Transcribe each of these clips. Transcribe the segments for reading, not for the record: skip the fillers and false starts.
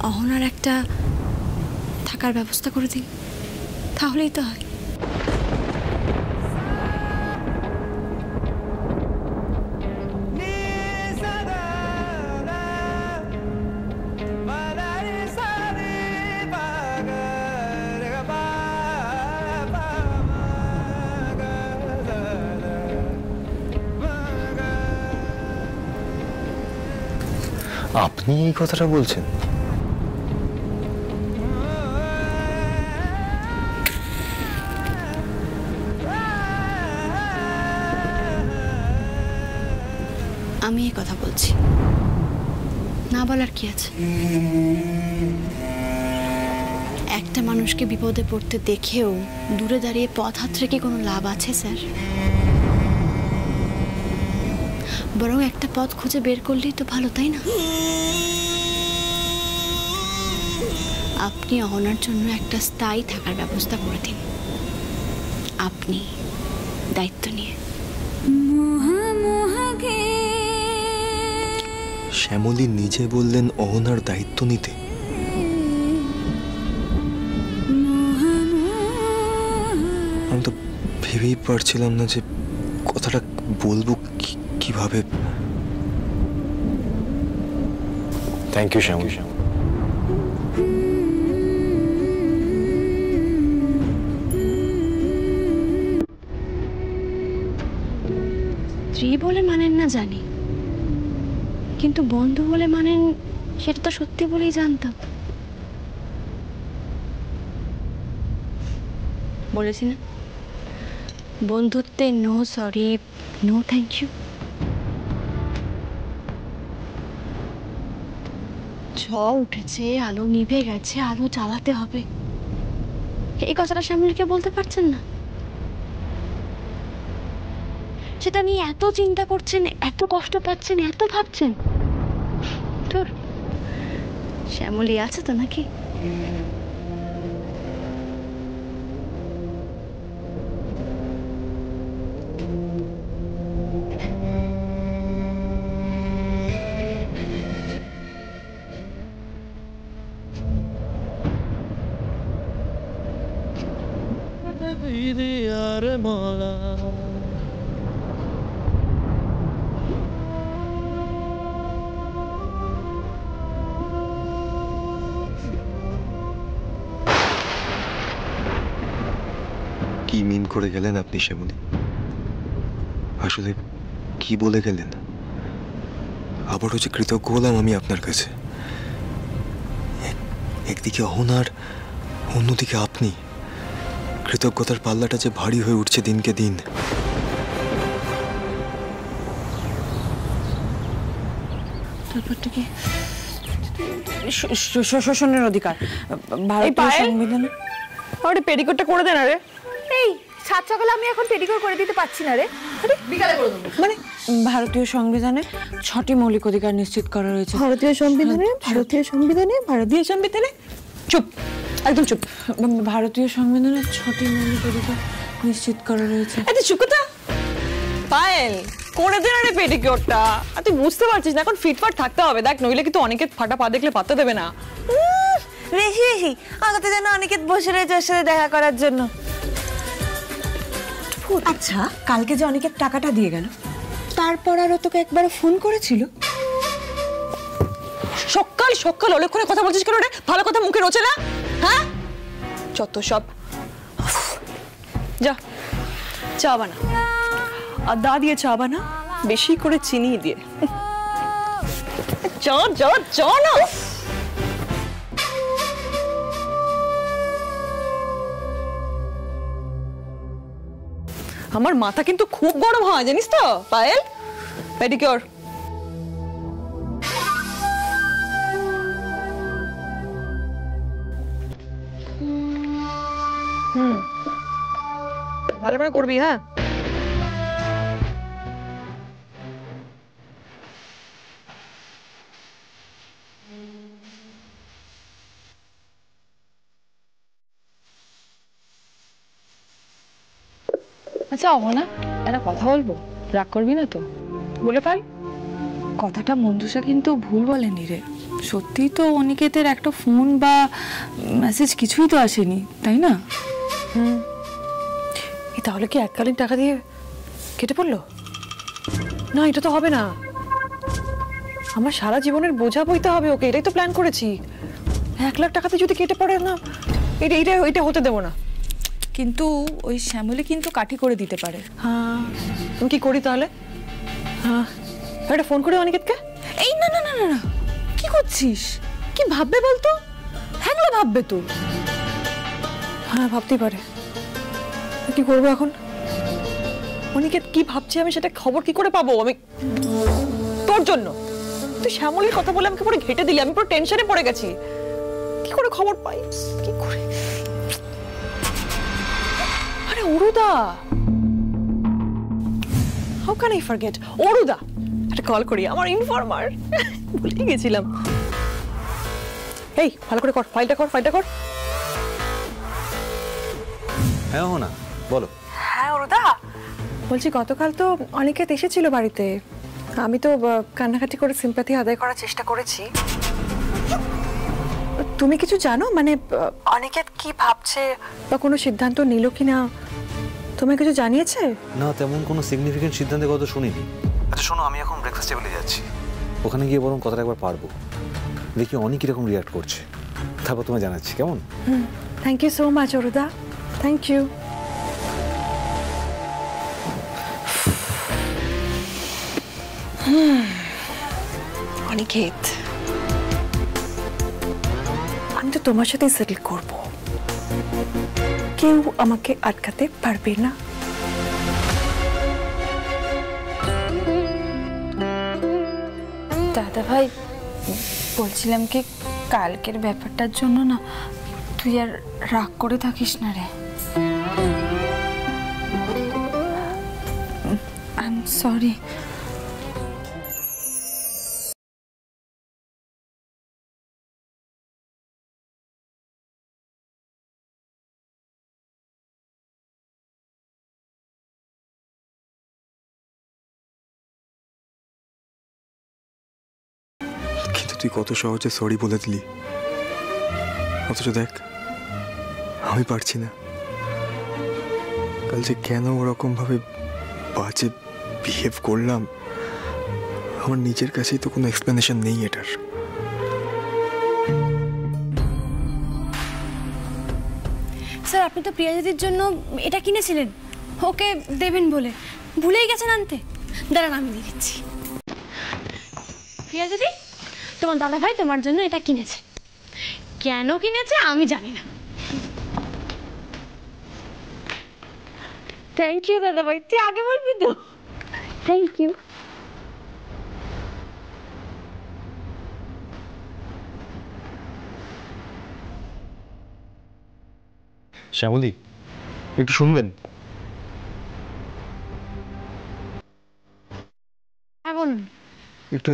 অহনার একটা থাকার ব্যবস্থা করে দিন, তাহলেই তো হয়। আপনি এই কথাটা বলছেন? আমি এই কথা বলছি, না বলার কি আছে? একটা মানুষকে বিপদে পড়তে দেখেও দূরে দাঁড়িয়ে পথ হাতড়ে কি কোনো লাভ আছে স্যার? বরং একটা পথ খুঁজে বের করলেই তো ভালো, তাই না? আপনি অহনার জন্য একটা স্থায়ী থাকার ব্যবস্থা করে দিন, আপনি দায়িত্ব নিয়ে। শ্যামলী নিজে বললেন অহনার দায়িত্ব নিতে। আমি তো ভেবেই পারছিলাম না যে কথাটা বলবো কিভাবে। Thank you Shyamali. স্ত্রী বলে মানেন না জানি, কিন্তু বন্ধু বলে মানেন সেটা তো সত্যি বলেই জানতাম। বলেছি না, বন্ধুত্বে no sorry, no thank you. ঝড় উঠেছে, আলো নিভে গেছে, আলো জ্বালাতে হবে, এই কথাটা শ্যামলীকে বলতে পারছেন না? সেটা নিয়ে এত চিন্তা করছেন, এত কষ্ট পাচ্ছেন, এত ভাবছেন। তোর শ্যামলী আছে তো নাকি? কি মিন করে গেলেন আপনি শ্যামলী? আসলে কি বলে গেলেন? আবারও যে কৃতজ্ঞ হলাম আমি আপনার কাছে। একদিকে অহনার, অন্যদিকে আপনি। কৃতজ্ঞতার পাল্লাটা যে ভারী হয়ে উঠছে দিনকে দিন। তারপরটা কি? শোষণের অধিকার ভারতীয় সংবিধানে। আরে পেডিকোটটা করে দেন। আরে এই সাত সকালে আমি এখন পেডিকোর করে দিতে পারছি না রে। আরে বিকালে করে দেবো। মানে ভারতীয় সংবিধানে 6টি মৌলিক অধিকার নিশ্চিত করা রয়েছে। ভারতীয় সংবিধানে চুপ, একদম চুপ। ভারতীয় সংবিধানে 6টি মৌলিক অধিকার নিশ্চিত করা রয়েছে। আরে চুপ কথা। পায়েল করে দেন আরে পেডিকোটটা। তুই বুঝতে পারছিস না, এখন ফিটফাট থাকতে হবে। দেখ নইলে কিন্তু অনেকে ফাটা পা দেখলে পাত্তা দেবে না। বেশি বেশি আগাতে যেন অনেকের বসে রয়েছে ওর সাথে দেখা করার জন্য। আচ্ছা কালকে যে অনেকের টাকাটা দিয়ে গেল, তারপর আরও তোকে একবার ফোন করেছিল? সকাল সকাল অনেকক্ষণে কথা বলছিস কেন রে? ভালো কথা মুখে রোচে না? হ্যাঁ যত সব। যা চা বানা, আদা দিয়ে চা বানা, বেশি করে চিনি দিয়ে। চ চ চ না। আমার মাথা কিন্তু খুব গরম হয় জানিস তো পায়েল। পেডিকিউর ভালো করে করবি। হ্যাঁ আচ্ছা অহনা, একটা কথা বলবো, রাগ করবি না তো? বলে পাই। কথাটা মঞ্জুষা কিন্তু ভুল বলেনি রে। সত্যিই তো অনিকেতের একটা ফোন বা মেসেজ কিছুই তো আসেনি, তাই না? তাহলে কি এককালীন টাকা দিয়ে কেটে পড়লো? না, এটা তো হবে না। আমার সারা জীবনের বোঝা বইতে হবে ওকে, এটাই তো প্ল্যান করেছি। 1 লাখ টাকাতে যদি কেটে পড়ে না, এটা হতে দেবো না। কিন্তু ওই শ্যামলী কিন্তু কাঠি করে দিতে পারে। হ্যাঁ, তুমি কি করি তাহলে? হ্যাঁ, একটা ফোন করে অনিকেতকে। এই না না না না না, কি করছিস? কি ভাববে বলতো? হ্যাংলা ভাববে তো। হ্যাঁ, ভাবতেই পারে। কি করবো এখন? অনিকেত কি ভাবছে আমি সেটা খবর কি করে পাবো? আমি তোর জন্য তুই শ্যামলীর কথা বলে আমাকে পুরো ঘেটে দিলি, আমি পুরো টেনশনে পড়ে গেছি। কি করে খবর পাই? কি করে? আরে অরুদা, হাউ ক্যান আই ফরগেট? অরুদা, একটা কল করি, আমার ইনফর্মার, ভুলে গেছিলাম। এই ভালো করে কর, ফাইলটা কর। হ্যাঁ না, বলো। হ্যাঁ অরুদা, বলছি গতকাল তো অনিকেত এসেছিল বাড়িতে। আমি তো কান্নাকাটি করে সিম্প্যাথি আদায় করার চেষ্টা করেছি। তুমি কিছু জানো, মানে অনিকেত কি ভাবছে বা কোনো সিদ্ধান্ত নিল কিনা? তোমায় কিছু জানিয়েছে? না, তেমন কোনো সিগনিফিকেন্ট সিদ্ধান্তের কথা শুনিনি। আচ্ছা শোনো, আমি এখন ব্রেকফাস্ট টেবিলে যাচ্ছি, ওখানে গিয়ে বরং কথাটা একবার পারবো, দেখি অনেক কিরকম রিয়াক্ট করছে, তারপর তোমায় জানাচ্ছি, কেমন? থ্যাংক ইউ সো মাচ অরুদা, থ্যাংক ইউ। অনিকেত, আমি তো তোমার সাথে সেটেল করব, কেউ আমাকে আটকাতে পারবে না। দাদা ভাই, বলছিলাম কি, কালকের ব্যাপারটার জন্য না তুই আর রাগ করে থাকিস না রে। I am sorry. কিন্তু তুই কত সহজে সরি বলে দিলি, অথচ দেখ আমি পারছি না। কাল যে কেন ওরকম ভাবে বাজে বিহেভ করলাম, আমার নিজের কাছেই তো কোনো এক্সপ্লেনেশন নেই এটার। স্যার, আপনি তো প্রিয়াদিদির জন্য এটা কিনেছিলেন, ওকে দেবেন বলে ভুলেই গেছেন আনতে। দাঁড়ান, আমি দিয়ে দিচ্ছি। প্রিয়াদিদি, তোমার দাদা ভাই তোমার জন্য এটা কিনেছে। কেন কিনেছে আমি জানি না। থ্যাংক ইউ দাদা ভাই, তুই আগে বলবি তো। Thank you. শ্যামলী, একটু শুনবেন? হ্যাঁ বলুন। একটু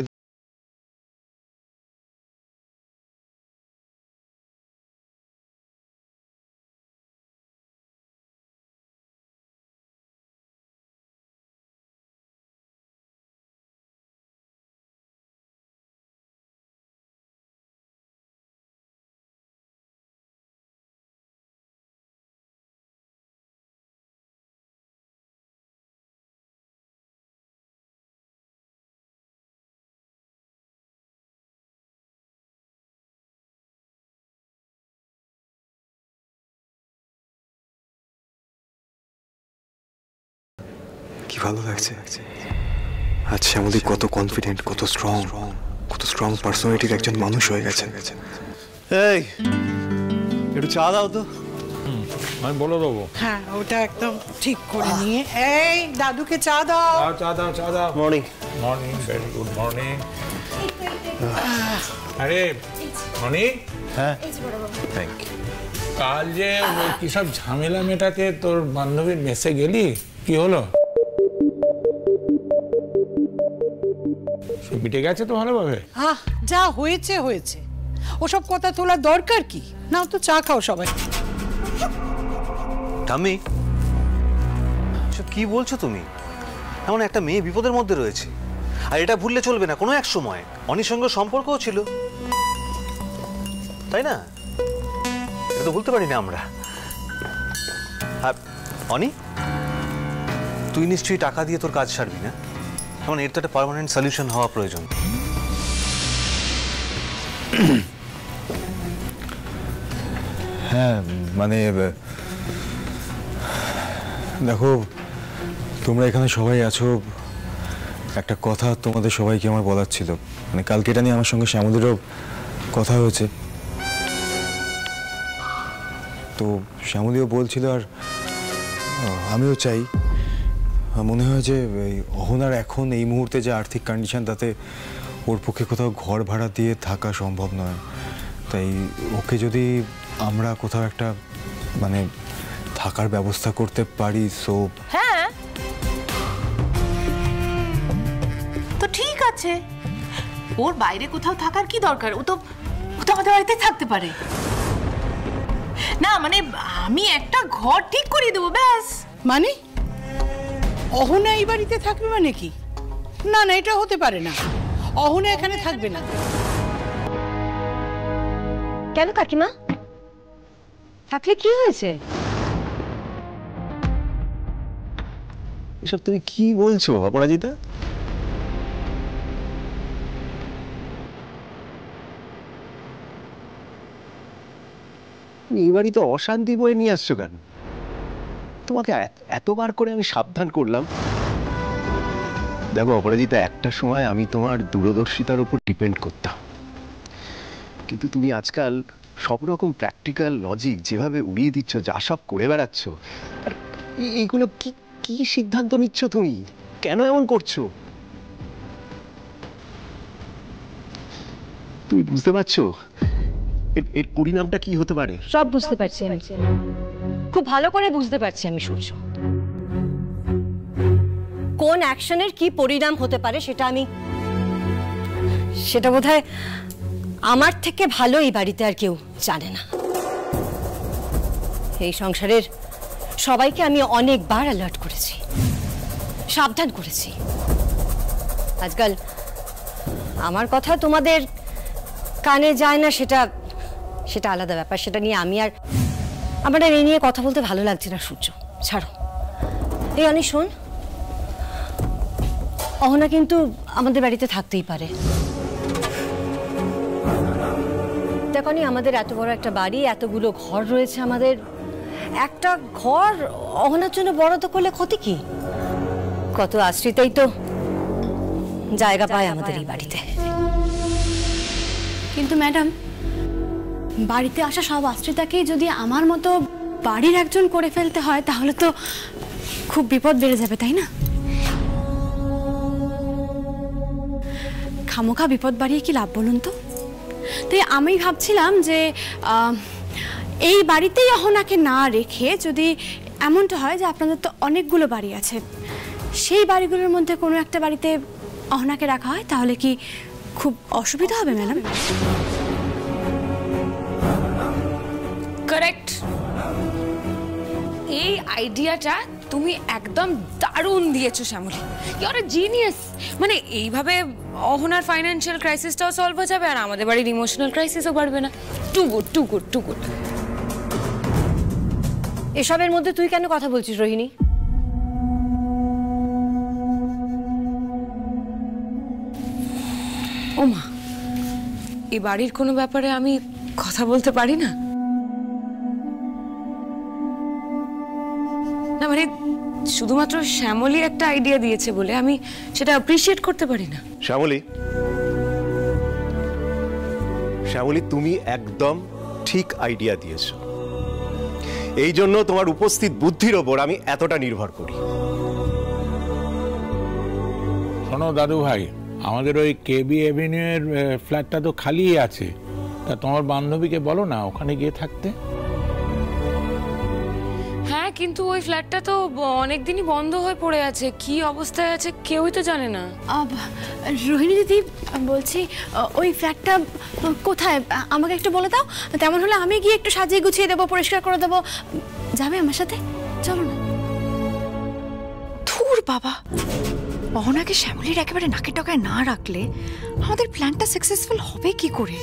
কি ভালো লাগছে আজ শ্যামলী কত কনফিডেন্ট, কত স্ট্রং পার্সোনালিটির একজন মানুষ হয়ে গেছেন। এই একটু চা দাও তো। আমি বলে দেবো। হ্যাঁ, ওটা একদম ঠিক করে নিয়ে। এই দাদুকে চা দাও। চা দাও। মর্নিং। Very good morning. আরে মনি, হ্যাঁ থ্যাংক ইউ। কাল যে কি সব ঝামেলা মেটাতে তোর বান্ধবীর মেসে গেলি, কি হলো? সে মিটে গেছে তো ভালোভাবে? যা হয়েছে হয়েছে, ওসব কথা তোলার দরকার কি? নাও তো চা খাও সবাই। ঠাম্মি, সব কি বলছো তুমি? এমন একটা মেয়ে বিপদের মধ্যে রয়েছে, আর এটা ভুললে চলবে না। কোনো এক সময় অনির সঙ্গে সম্পর্কও ছিল, তাই না? এটা তো বলতে পারি না আমরা। অনি, তুই নিশ্চয়ই টাকা দিয়ে তোর কাজ সারবি না? এখন এর তো একটা পার্মানেন্ট সলিউশন হওয়া প্রয়োজন। হ্যাঁ মানে দেখো, তোমরা এখানে সবাই আছো, একটা কথা তোমাদের সবাইকে আমার বলার ছিল। মানে কালকে এটা নিয়ে আমার সঙ্গে শ্যামলীরও কথা হয়েছে, তো শ্যামলীও বলছিল, আর আমিও চাই। মনে হয় যে অহনার এখন এই মুহূর্তে যে আর্থিক কন্ডিশন, তাতে ওর পক্ষে কোথাও ঘর ভাড়া দিয়ে থাকা সম্ভব নয়। তাই ওকে যদি আমরা কোথাও একটা মানে থাকার ব্যবস্থা করতে পারি। সো হ্যাঁ, তো ঠিক আছে, ওর বাইরে কোথাও থাকার কি দরকার? ও তো আমাদের বাড়িতে থাকতে পারে না। মানে আমি একটা ঘর ঠিক করে দেবো, ব্যাস। মানে অহনা এই বাড়িতে থাকবে মানে কি? না না, এটা হতে পারে না। অহনা এখানে থাকবে না। কেন কাকিমা, থাকলে কি হয়েছে? এসব তুমি কি বলছো অপরাজিতা? এই বাড়িতে অশান্তি বয়ে নিয়ে আসছো কেন? তোমাকে এতবার করে আমি সাবধান করলাম। দেখো অপরাজিতা, একটা সময় আমি তোমার দূরদর্শিতার উপর ডিপেন্ড করতাম, কিন্তু তুমি আজকাল সব রকম প্র্যাকটিক্যাল লজিক যেভাবে উড়িয়ে দিচ্ছ, যা সব করে বেড়াচ্ছ, আর এইগুলো কি কি সিদ্ধান্ত নিচ্ছ তুমি? কেন এমন করছো? তুমি বুঝতে পারছো এর পরিণামটা কি হতে পারে? সব বুঝতে পারছি আমি, খুব ভালো করে বুঝতে পারছি আমি সূর্য। কোন অ্যাকশনের কি পরিণাম হতে পারে সেটা বোধহয় আমার থেকে ভালো এই বাড়িতে আর কেউ জানে না। এই সংসারের সবাইকে আমি অনেকবার অ্যালার্ট করেছি, সাবধান করেছি। আজকাল আমার কথা তোমাদের কানে যায় না, সেটা আলাদা ব্যাপার। সেটা নিয়ে আমার এই নিয়ে কথা বলতে ভালো লাগছে না সূর্য, ছাড়ো। এই অনি শোন, অহনা কিন্তু আমাদের বাড়িতে থাকতেই পারে। দেখো নি, আমাদের এত বড় একটা বাড়ি, এতগুলো ঘর রয়েছে, আমাদের একটা ঘর অহনার জন্য বরাদ্দ করলে ক্ষতি কি? কত আশ্রিতাই তো জায়গা পায় আমাদের এই বাড়িতে। কিন্তু ম্যাডাম, বাড়িতে আসা সব আশ্রিতাকেই যদি আমার মতো বাড়ির একজন করে ফেলতে হয়, তাহলে তো খুব বিপদ বেড়ে যাবে, তাই না? খামোখা বিপদ বাড়িয়ে কি লাভ বলুন তো? তাই আমি ভাবছিলাম যে এই বাড়িতেই অহনাকে না রেখে যদি এমনটা হয় যে আপনাদের তো অনেকগুলো বাড়ি আছে, সেই বাড়িগুলোর মধ্যে কোনো একটা বাড়িতে অহনাকে রাখা হয়, তাহলে কি খুব অসুবিধা হবে ম্যাডাম? কারেক্ট। এই আইডিয়াটা তুমি একদম দারুণ দিয়েছো Shyamali, you are a genius. মানে এইভাবে অহনার ফাইন্যান্সিয়াল ক্রাইসিসটাও সলভ হয়ে যাবে, আর আমাদের বাড়ির ইমোশনাল ক্রাইসিসও বাড়বে না। Too good, too good, too good. এসবের মধ্যে তুই কেন কথা বলছিস রোহিণী? ও মা, এই বাড়ির কোনো ব্যাপারে আমি কথা বলতে পারি না? না মানে শুধুমাত্র শ্যামলী একটা আইডিয়া দিয়েছে বলে আমি সেটা অ্যাপ্রিশিয়েট করতে পারি না? শ্যামলী, তুমি একদম ঠিক আইডিয়া দিয়েছো। এই জন্য তোমার উপস্থিত বুদ্ধির ওপর আমি এতটা নির্ভর করি। শোনো দাদু ভাই, আমাদের ওই কেবি এভিনিউ এর ফ্ল্যাটটা তো খালি আছে, তা তোমার বান্ধবীকে বলো না ওখানে গিয়ে থাকতে। হ্যাঁ, কিন্তু ওই ফ্ল্যাটটা তো অনেকদিনই বন্ধ হয়ে পড়ে আছে, কি অবস্থায় আছে কেউই তো জানে না। রোহিণী দিদি, বলছি ওই ফ্ল্যাটটা কোথায় আমাকে একটু বলে দাও, তেমন হলে আমি গিয়ে একটু সাজিয়ে গুছিয়ে দেবো, পরিষ্কার করে দেবো। যাবে আমার সাথে? চলো না। ধুর বাবা, অহনাকে শ্যামলীর একেবারে নাকের ডগায় না রাখলে আমাদের প্ল্যানটা সাকসেসফুল হবে কি করে?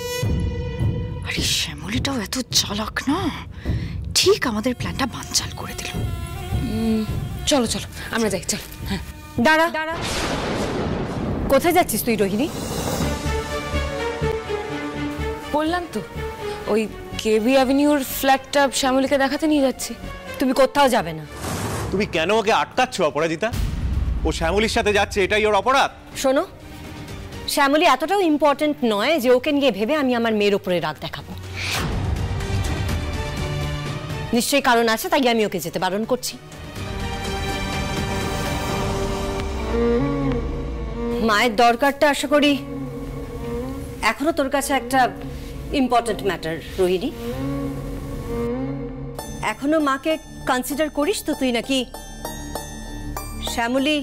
আরে শ্যামলী শ্যামলীটাও এত চালাক না, ঠিক আমাদের প্ল্যানটা বানচাল করে দিল। চলো চলো আমরা যাই, চল। হ্যাঁ দাঁড়া দাঁড়া, কোথায় যাচ্ছিস তুই রোহিণী? বললাম তো ওই কেবি অ্যাভিনিউর ফ্ল্যাটটা শ্যামলীকে দেখাতে নিয়ে যাচ্ছি। তুমি কোথাও যাবে না। তুমি কেন ওকে আটকাচ্ছ অপরাজিতা? ও শ্যামলীর সাথে যাচ্ছে, এটাই ওর অপরাধ। শোনো, শ্যামলী এতটাও ইম্পর্টেন্ট নয় যে ওকে নিয়ে ভেবে আমি আমার মেয়ের উপরে রাগ দেখাবো। নিশ্চয়ই কারণ আছে, তাই আমি ওকে যেতে বারণ করছি। মায়ের দরকারটা আশা করি এখনো তোর কাছে একটা ইম্পর্টেন্ট ম্যাটার রোহিণী। এখনো মাকে কনসিডার করিস তো তুই, নাকি শ্যামলী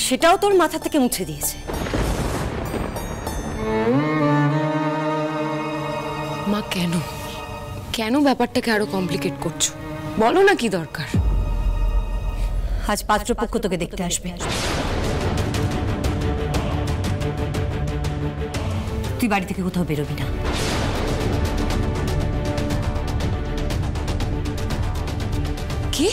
সেটাও তোর মাথা থেকে মুছে দিয়েছে? মা কেন কেন ব্যাপারটাকে আরো কমপ্লিকেট করছো? বলো না কি দরকার। আজ পাত্রপক্ষ তোকে দেখতে আসবে। তুই বাড়ি থেকে কোথাও বেরোবি না। কি?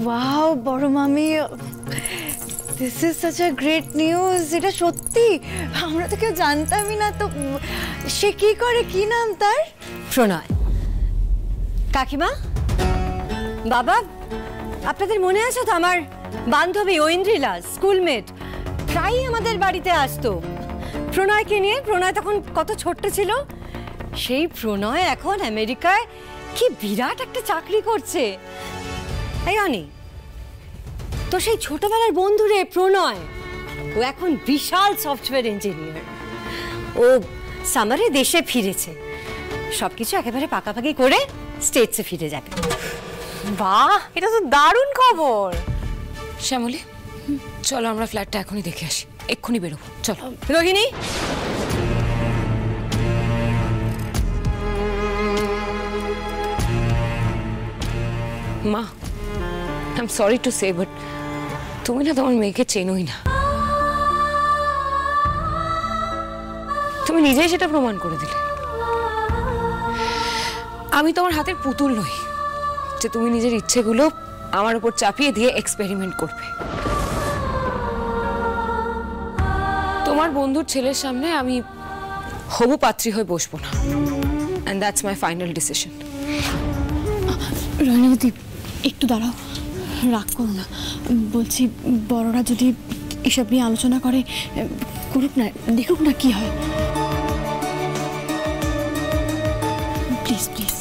ওয়াও বড় মামি, this is such a great news. এটা সত্যি, আমরা তো কেউ জানতামই না। তো সে কি করে, কি নাম তার? প্রণয়। কাকিমা, বাবা, আপনাদের মনে আছে তো আমার বান্ধবী ঐন্দ্রিলা, স্কুলমেট, প্রায়ই আমাদের বাড়িতে আসতো প্রণয়কে নিয়ে। প্রণয় তখন কত ছোট্ট ছিল। সেই প্রণয় এখন আমেরিকায় কি বিরাট একটা চাকরি করছে। এই অনি, তো সেই ছোটবেলার বন্ধু রে প্রণয়, ও এখন বিশাল সফটওয়্যার ইঞ্জিনিয়ার। ও সামারে দেশে ফিরেছে, সবকিছু একেবারে পাকাপাকি করে স্টেটসে ফিরে যাবে। বাহ, এটা তো দারুণ খবর। শ্যামলী চলো আমরা ফ্ল্যাটটা এখনই দেখে আসি, এক্ষুনি বেরোবো। চলো রোহিণী, মা, I am sorry to say, but তুমি না তোমার মেয়েকে চেনোই না। তুমি নিজেই সেটা প্রমাণ করে দিলে। আমি তোমার হাতের পুতুল নই যে তুমি নিজের ইচ্ছেগুলো আমার উপর চাপিয়ে দিয়ে এক্সপেরিমেন্ট করবে। তোমার বন্ধুর ছেলের সামনে আমি হবু পাত্রী হয়ে বসবো না, and that's my final decision. Ranabati, একটু দাঁড়াও, রাগ করো না। বলছি, বড়রা যদি এসব নিয়ে আলোচনা করে, করুক না, দেখুক না কি হয়। প্লিজ প্লিজ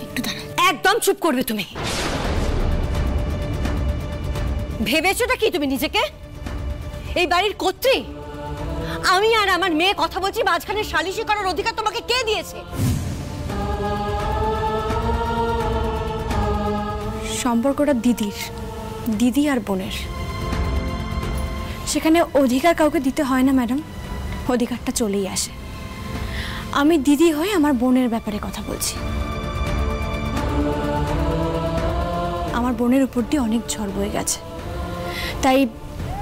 একটু দাঁড়াও। একদম চুপ করবে তুমি। ভেবেছোটা কি তুমি নিজেকে? এই বাড়ির কর্ত্রী আমি, আর আমার মেয়ে কথা বলছি, মাঝখানে সালিশি করার অধিকার তোমাকে কে দিয়েছে? সম্পর্কটা দিদির, দিদি আর বোনের। সেখানে অধিকার কাউকে দিতে হয় না ম্যাডাম, অধিকারটা চলেই আসে। আমি দিদি হয়ে আমার বোনের ব্যাপারে কথা বলছি। আমার বোনের উপর দিয়ে অনেক ঝড় বয়ে গেছে, তাই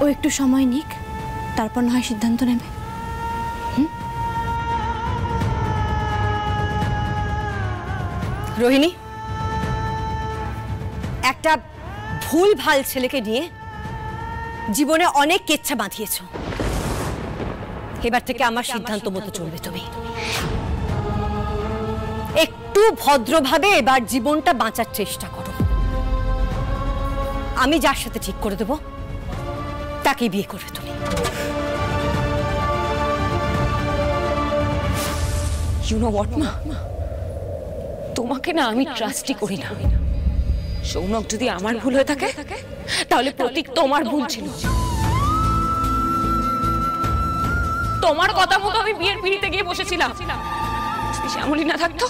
ও একটু সময় নিক, তারপর না হয় সিদ্ধান্ত নেবে। রোহিণী, একটা ভুল ভাল ছেলেকে নিয়ে জীবনে অনেক কেচ্ছা বাঁধিয়েছ। এবার থেকে আমার সিদ্ধান্ত মতো চলবে তুমি। একটু ভদ্রভাবে এবার জীবনটা বাঁচার চেষ্টা করো। আমি যার সাথে ঠিক করে দেব তাকেই বিয়ে করবে তুমি। ইউ নো হোয়াট মা, তোমাকে না আমি ট্রাস্টই করি না। সৌনক যদি আমার ভুল হয়ে থাকে তাহলে প্রতীক তোমার ভুল ছিল। তোমার কথা মতো আমি বিয়ের পিড়িতে গিয়ে বসেছিলাম। যদি শ্যামলী না থাকতো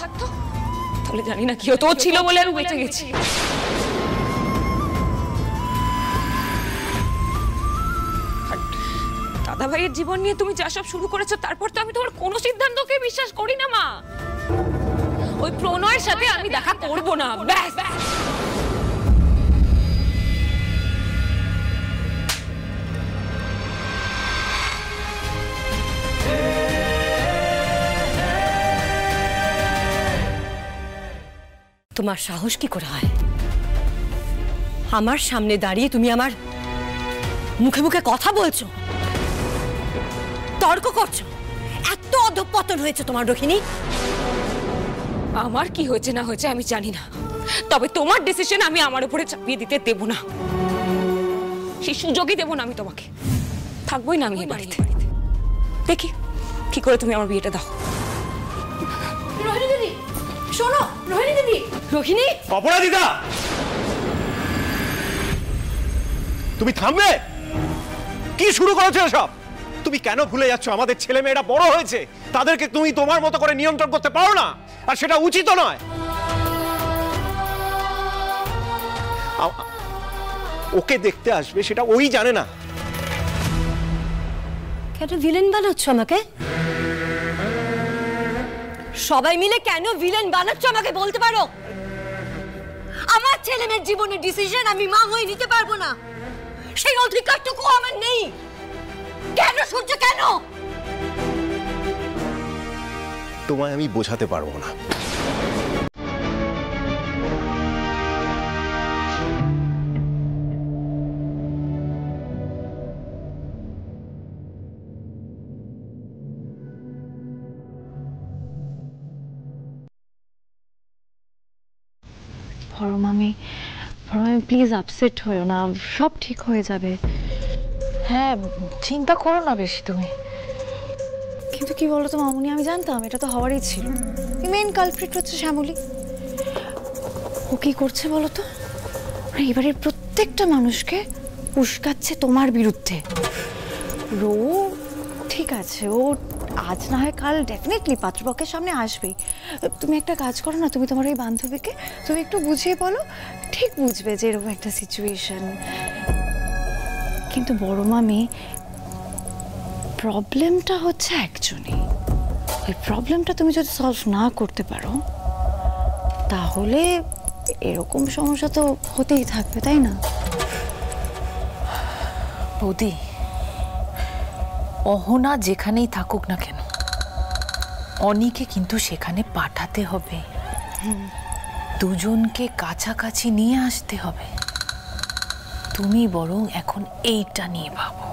তাহলে জানি না কি হতো। ছিল বলে আমি বেঁচে গেছি। দাদা ভাইয়ের জীবন নিয়ে তুমি যা সব শুরু করেছো, তারপর তো আমি তোমার কোনো সিদ্ধান্তকে বিশ্বাস করি না মা। ওই প্রণয়ের সাথে আমি দেখা করব না, ব্যাস। তোমার সাহস কি করে হয় আমার সামনে দাঁড়িয়ে তুমি আমার মুখে মুখে কথা বলছো, তর্ক করছো? এত অধঃপতন হয়েছে তোমার রোহিণী। আমার কি হয়েছে না হয়েছে আমি জানি না, তবে তোমার ডিসিশন আমি আমার উপরে চাপিয়ে দিতে দেব না, সেই সুযোগই দেব না আমি তোমাকে। থাকবোই না আমি এই বাড়িতে। দেখি কি করে তুমি আমার বিয়েটা দাও। রোহিণী দিদি শোনো, রোহিণী দিদি। রোহিণী, অপরাজিতা, তুমি থামবে? কি শুরু করেছো সব? তুমি কেন ভুলে যাচ্ছ আমাদের ছেলে মেয়েরা বড় হয়েছে, তাদেরকে তুমি তোমার মতো করে নিয়ন্ত্রণ করতে পারো না, আর সেটা উচিত নয়। ওকে দেখতে আসবে সেটা ওই জানে না। কেন ভিলেন বানাচ্ছ আমাকে? সবাই মিলে কেন ভিলেন বানাচ্ছ আমাকে বলতে পারো? আমার ছেলে মেয়ের জীবনের ডিসিশন আমি মা হয়ে নিতে পারবো না, সেই অধিকারটুকু আমার নেই। কেন সূর্য, কেন? তোমায় আমি বোঝাতে পারবো না। বড় মামি প্লিজ আপসেট হয়েও না, সব ঠিক হয়ে যাবে। হ্যাঁ, চিন্তা করো না বেশি তুমি। কিন্তু কি বলো তো মামুনি, আমি জানতাম এটা তো হওয়ারই ছিল। মেইন কালপ্রিট হচ্ছে শ্যামলী। ও কি করছে বলো তো? এবারের প্রত্যেকটা মানুষকে উস্কাচ্ছে তোমার বিরুদ্ধে। রো ঠিক আছে, ও আজ না হয় কাল ডেফিনেটলি পাত্রপক্ষের সামনে আসবেই। তুমি একটা কাজ করো না, তুমি তোমার ওই বান্ধবীকে তুমি একটু বুঝিয়ে বলো, ঠিক বুঝবে যে এরকম একটা সিচুয়েশন। কিন্তু বড় মামি, প্রবলেমটা হচ্ছে একজনই। ওই প্রবলেমটা তুমি যদি সলভ না করতে পারো তাহলে এরকম সমস্যা তো হতেই থাকবে, তাই না? বৌদি, অহনা যেখানেই থাকুক না কেন, অনিকে কিন্তু সেখানে পাঠাতে হবে, দুজনকে কাছাকাছি নিয়ে আসতে হবে। তুমি বরং এখন এইটা নিয়ে ভাবো।